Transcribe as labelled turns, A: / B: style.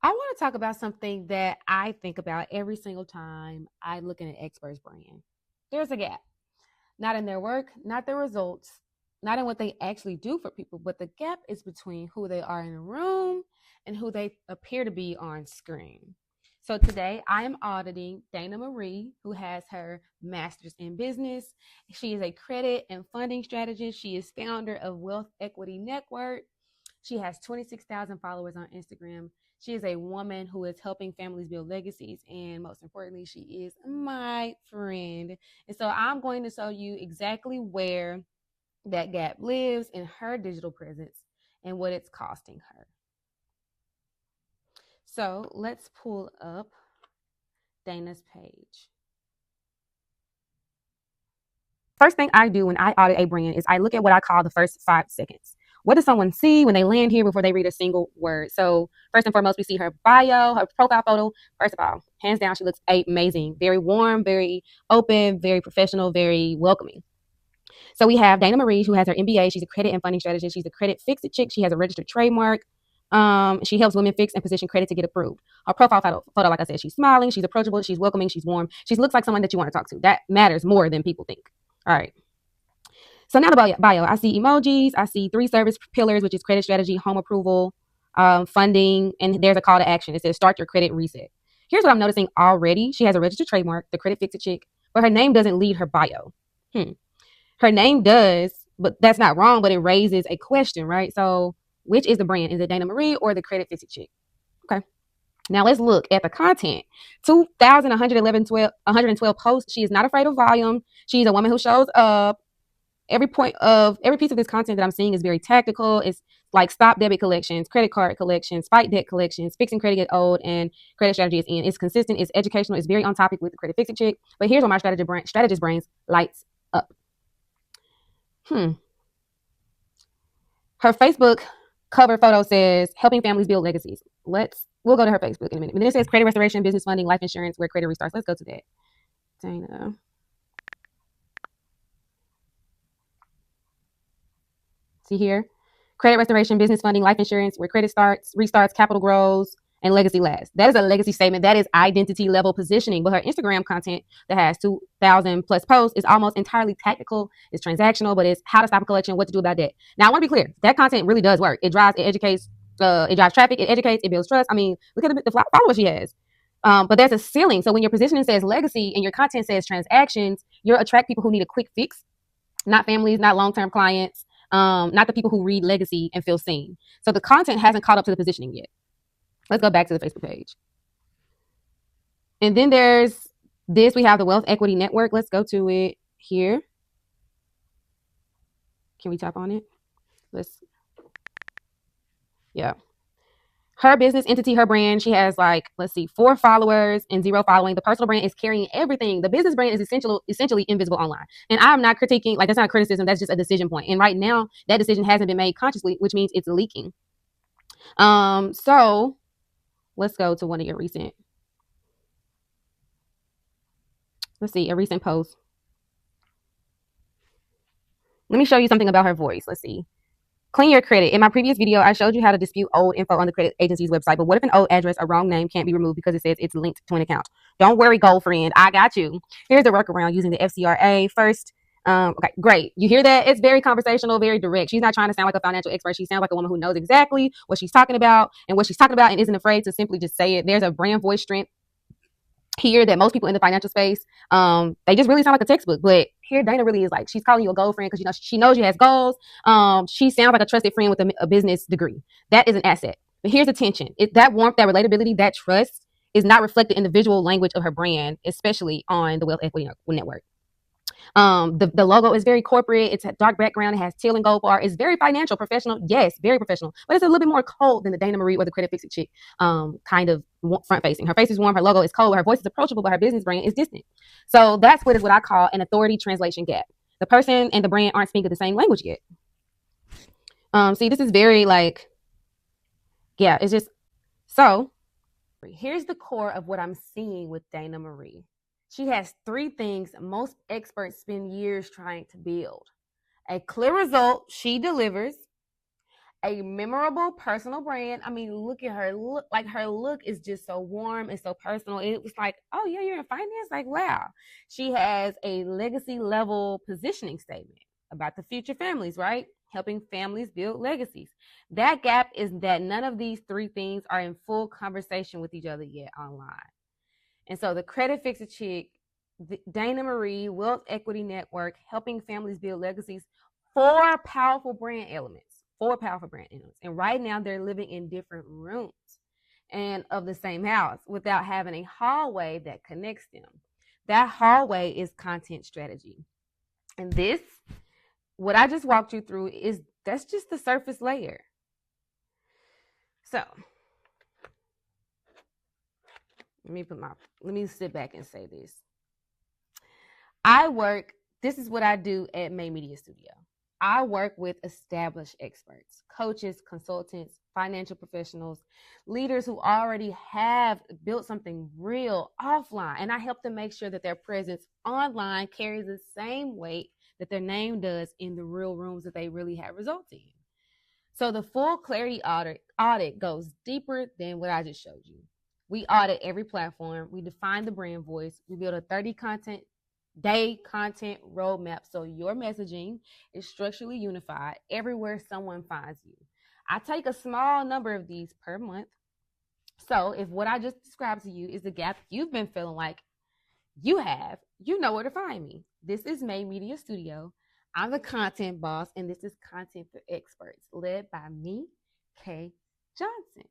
A: I want to talk about something that I think about every single time I look at an expert's brand. There's a gap, not in their work, not their results, not in what they actually do for people, but the gap is between who they are in a room and who they appear to be on screen. So today I am auditing Dayna Marie, who has her master's in business. She is a credit and funding strategist. She is founder of Wealth Equity Network. She has 26,000 followers on Instagram. She is a woman who is helping families build legacies. And most importantly, she is my friend. And so I'm going to show you exactly where that gap lives in her digital presence and what it's costing her. So let's pull up Dayna's page. First thing I do when I audit a brand is I look at what I call the first 5 seconds. What does someone see when they land here before they read a single word? So first and foremost, we see her bio, her profile photo. First of all, hands down, she looks amazing. Very warm, very open, very professional, very welcoming. So we have Dayna Marie, who has her MBA. She's a credit and funding strategist. She's a Credit Fix Chic. She has a registered trademark. She helps women fix and position credit to get approved. Her profile photo, like I said, she's smiling, she's approachable, she's welcoming, she's warm. She looks like someone that you want to talk to. That matters more than people think. All right. So now the bio, I see emojis, I see 3 service pillars, which is credit strategy, home approval, funding, and there's a call to action. It says start your credit reset. Here's what I'm noticing already. She has a registered trademark, the Credit Fix Chic, but her name doesn't lead her bio. Her name does, but that's not wrong, but it raises a question, right? So which is the brand? Is it Dayna Marie or the Credit Fix Chic? Okay. Now let's look at the content. 112 posts. She is not afraid of volume. She's a woman who shows up. Every piece of this content that I'm seeing is very tactical. It's like stop debit collections, credit card collections, fight debt collections, fixing credit get old, and credit strategy is in. It's consistent, it's educational, it's very on topic with the Credit Fix Chic. But here's where my strategist brains lights up. Her Facebook cover photo says helping families build legacies. We'll go to her Facebook in a minute. But then it says credit restoration, business funding, life insurance, where credit restarts. Let's go to that. Dayna. See here? Credit restoration, business funding, life insurance, where credit restarts, capital grows, and legacy lasts. That is a legacy statement. That is identity level positioning. But her Instagram content that has 2,000 plus posts is almost entirely tactical. It's transactional, but it's how to stop a collection, what to do about that. Now, I want to be clear. That content really does work. It educates, it drives traffic, it educates, it builds trust. I mean, look at the followers she has. But there's a ceiling. So when your positioning says legacy and your content says transactions, you'll attract people who need a quick fix, not families, not long-term clients. Not the people who read legacy and feel seen. So the content hasn't caught up to the positioning yet. Let's go back to the Facebook page. And then there's this. We have the Wealth Equity Network. Let's go to it here. Can we tap on it? Yeah. Her business entity, her brand, she has 4 followers and 0 following. The personal brand is carrying everything. The business brand is essentially invisible online. And I'm not critiquing, that's not a criticism, that's just a decision point. And right now, that decision hasn't been made consciously, which means it's leaking. So let's go to one of your recent, a recent post. Let me show you something about her voice. Let's see. Clean your credit. In my previous video, I showed you how to dispute old info on the credit agency's website. But what if an old address or wrong name can't be removed because it says it's linked to an account? Don't worry, girlfriend. I got you. Here's the workaround using the FCRA. First, okay, great. You hear that? It's very conversational, very direct. She's not trying to sound like a financial expert. She sounds like a woman who knows exactly what she's talking about and isn't afraid to simply just say it. There's a brand voice strength here that most people in the financial space, they just really sound like a textbook. But here Dayna really is she's calling you a girlfriend because she knows she has goals. She sounds like a trusted friend with a business degree. That is an asset. But here's the tension. That warmth, that relatability, that trust is not reflected in the visual language of her brand, especially on the Wealth Equity Network. The logo is very corporate. It's a dark background. It has teal and gold bar. It's very financial, professional. Yes, very professional. But it's a little bit more cold than the Dayna Marie or the Credit Fix Chic kind of front facing. Her face is warm. Her logo is cold. Her voice is approachable, but her business brand is distant. So that's what I call an authority translation gap. The person and the brand aren't speaking the same language yet. See, this is very it's just so. Here's the core of what I'm seeing with Dayna Marie. She has 3 things most experts spend years trying to build. A clear result, she delivers. a memorable personal brand. I mean, look at her look. Like, her look is just so warm and so personal. It was like, oh yeah, you're in finance? Like, wow. She has a legacy level positioning statement about the future families, right? Helping families build legacies. That gap is that none of these three things are in full conversation with each other yet online. And so the Credit Fix Chic, Dayna Marie, Wealth Equity Network, helping families build legacies, four powerful brand elements. And right now they're living in different rooms and of the same house without having a hallway that connects them. That hallway is content strategy. And this, what I just walked you through, that's just the surface layer. So let me sit back and say this. This is what I do at Mae Media Studio. I work with established experts, coaches, consultants, financial professionals, leaders who already have built something real offline. And I help them make sure that their presence online carries the same weight that their name does in the real rooms that they really have results in. So the full clarity audit goes deeper than what I just showed you. We audit every platform. We define the brand voice. We build a 30-day content roadmap so your messaging is structurally unified everywhere someone finds you. I take a small number of these per month. So if what I just described to you is the gap you've been feeling like you have, you know where to find me. This is Mae Media Studio. I'm the content boss, and this is Content for Experts, led by me, Kay Johnson.